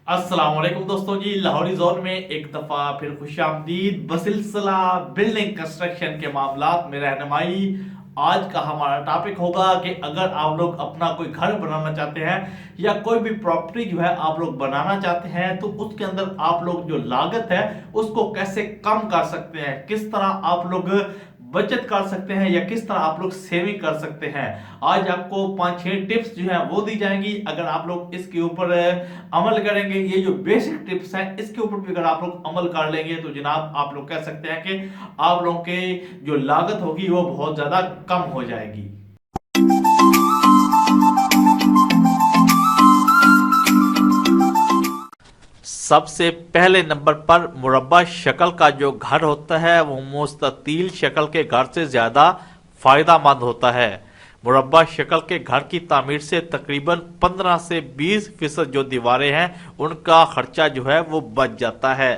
अस्सलाम वालेकुम दोस्तों जी, लाहौरी जोन में एक दफ़ा फिर खुश आमदीद बसिलसिला बिल्डिंग कंस्ट्रक्शन के मामलात में रहनुमाई। आज का हमारा टॉपिक होगा कि अगर आप लोग अपना कोई घर बनाना चाहते हैं या कोई भी प्रॉपर्टी जो है आप लोग बनाना चाहते हैं तो उसके अंदर आप लोग जो लागत है उसको कैसे कम कर सकते हैं, किस तरह आप लोग बचत कर सकते हैं या किस तरह आप लोग सेविंग कर सकते हैं। आज आपको 5-6 टिप्स जो है वो दी जाएंगी। अगर आप लोग इसके ऊपर अमल करेंगे, ये जो बेसिक टिप्स हैं इसके ऊपर भी अगर आप लोग अमल कर लेंगे तो जनाब आप लोग कह सकते हैं कि आप लोगों के जो लागत होगी वो बहुत ज्यादा कम हो जाएगी। सबसे पहले नंबर पर मुरब्बा शक्ल का जो घर होता है वो मुस्ततील शक्ल के घर से ज्यादा फायदेमंद होता है। मुरब्बा शक्ल के घर की तामीर से तकरीबन 15 से 20% जो दीवारें हैं उनका खर्चा जो है वो बच जाता है।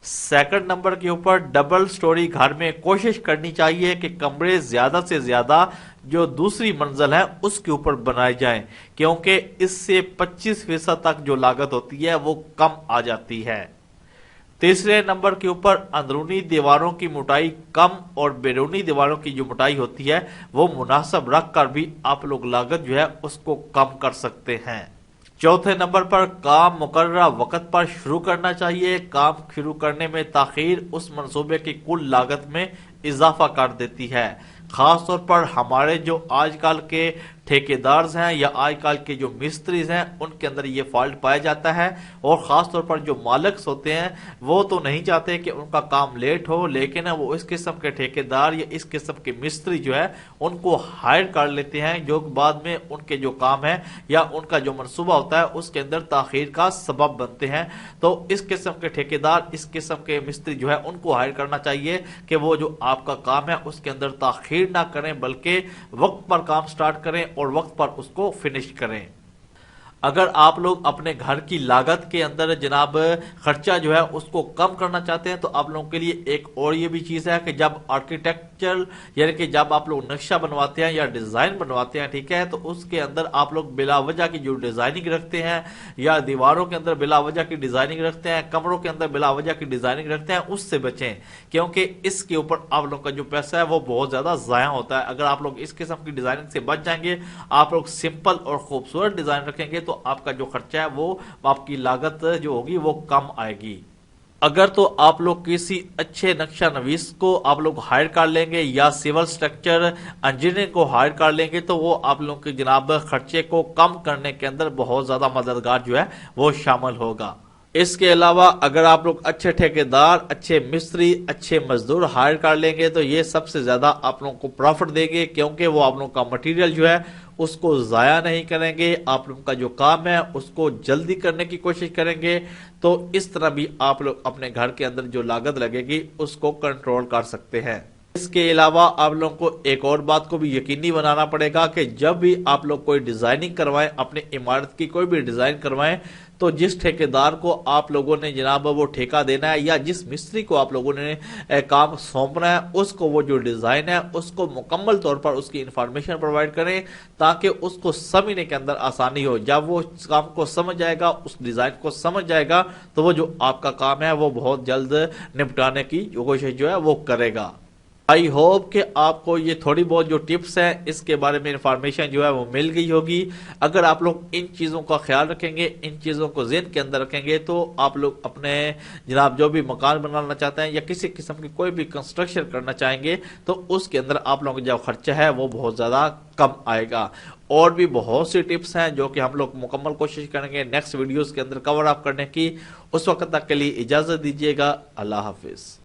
सेकंड नंबर के ऊपर डबल स्टोरी घर में कोशिश करनी चाहिए कि कमरे ज्यादा से ज्यादा जो दूसरी मंजिल है उसके ऊपर बनाए जाएं, क्योंकि इससे 25% तक जो लागत होती है वो कम आ जाती है। तीसरे नंबर के ऊपर अंदरूनी दीवारों की मोटाई कम और बैरूनी दीवारों की जो मोटाई होती है वो मुनासिब रख कर भी आप लोग लागत जो है उसको कम कर सकते हैं। चौथे नंबर पर काम मुकर्रर वक्त पर शुरू करना चाहिए। काम शुरू करने में ताखीर उस मंसूबे की कुल लागत में इजाफा कर देती है। खास तौर पर हमारे जो आजकल के ठेकेदार हैं या आजकल के जो मिस्त्रीज हैं उनके अंदर ये फॉल्ट पाया जाता है, और ख़ास तौर पर जो मालिक होते हैं वो तो नहीं चाहते कि उनका काम लेट हो, लेकिन वो इस किस्म के ठेकेदार या इस किस्म के मिस्त्री जो है उनको हायर कर लेते हैं, जो बाद में उनके जो काम है या उनका जो मनसूबा होता है उसके अंदर ताखीर का सबब बनते हैं। तो इस किस्म के ठेकेदार, इस किस्म के मिस्त्री जो है उनको हायर करना चाहिए कि वो जो आपका काम है उसके अंदर ताखीर ना करें, बल्कि वक्त पर काम स्टार्ट करें और वक्त पर उसको फिनिश करें। अगर आप लोग अपने घर की लागत के अंदर जनाब खर्चा जो है उसको कम करना चाहते हैं तो आप लोगों के लिए एक और ये भी चीज़ है कि जब आर्किटेक्चर यानी कि जब आप लोग नक्शा बनवाते हैं या डिज़ाइन बनवाते हैं, ठीक है, तो उसके अंदर आप लोग बिलावजह की जो डिज़ाइनिंग रखते हैं या दीवारों के अंदर बिलावजह की डिज़ाइनिंग रखते हैं, कमरों के अंदर बिलावजह की डिज़ाइनिंग रखते हैं, उससे बचें, क्योंकि इसके ऊपर आप लोग का जो पैसा है वो बहुत ज़्यादा ज़ाया होता है। अगर आप लोग इस किस्म की डिज़ाइनिंग से बच जाएंगे, आप लोग सिंपल और खूबसूरत डिज़ाइन रखेंगे तो आपका जो खर्चा है वो आपकी लागत जो होगी वो कम आएगी। अगर तो आप लोग किसी अच्छे नक्शा नवीस को आप लोग हायर कर लेंगे या सिविल स्ट्रक्चर इंजीनियर को हायर कर लेंगे तो वो आप लोगों के जनाब खर्चे को कम करने के अंदर बहुत ज्यादा मददगार जो है वो शामिल होगा। इसके अलावा अगर आप लोग अच्छे ठेकेदार, अच्छे मिस्त्री, अच्छे मजदूर हायर कर लेंगे तो ये सबसे ज्यादा आप लोगों को प्रॉफिट देंगे, क्योंकि वो आप लोगों का मटेरियल जो है उसको ज़ाया नहीं करेंगे, आप लोगों का जो काम है उसको जल्दी करने की कोशिश करेंगे। तो इस तरह भी आप लोग अपने घर के अंदर जो लागत लगेगी उसको कंट्रोल कर सकते हैं। इसके अलावा आप लोगों को एक और बात को भी यकीनी बनाना पड़ेगा कि जब भी आप लोग कोई डिज़ाइनिंग करवाएं, अपनी इमारत की कोई भी डिज़ाइन करवाएं, तो जिस ठेकेदार को आप लोगों ने जनाब वो ठेका देना है या जिस मिस्त्री को आप लोगों ने काम सौंपना है उसको वो जो डिज़ाइन है उसको मुकम्मल तौर पर उसकी इंफॉर्मेशन प्रोवाइड करें, ताकि उसको समझने के अंदर आसानी हो। जब वो काम को समझ जाएगा, उस डिज़ाइन को समझ जाएगा, तो वो जो आपका काम है वो बहुत जल्द निपटाने की कोशिश जो है वो करेगा। आई होप कि आपको ये थोड़ी बहुत जो टिप्स हैं इसके बारे में इंफॉर्मेशन जो है वो मिल गई होगी। अगर आप लोग इन चीज़ों का ख्याल रखेंगे, इन चीज़ों को ज़हन के अंदर रखेंगे, तो आप लोग अपने जनाब जो भी मकान बनाना चाहते हैं या किसी किस्म की कोई भी कंस्ट्रक्शन करना चाहेंगे तो उसके अंदर आप लोगों का जो खर्चा है वो बहुत ज़्यादा कम आएगा। और भी बहुत सी टिप्स हैं जो कि हम लोग मुकम्मल कोशिश करेंगे नेक्स्ट वीडियोज़ के अंदर कवर अप करने की। उस वक्त तक के लिए इजाज़त दीजिएगा। अल्लाह हाफिज़।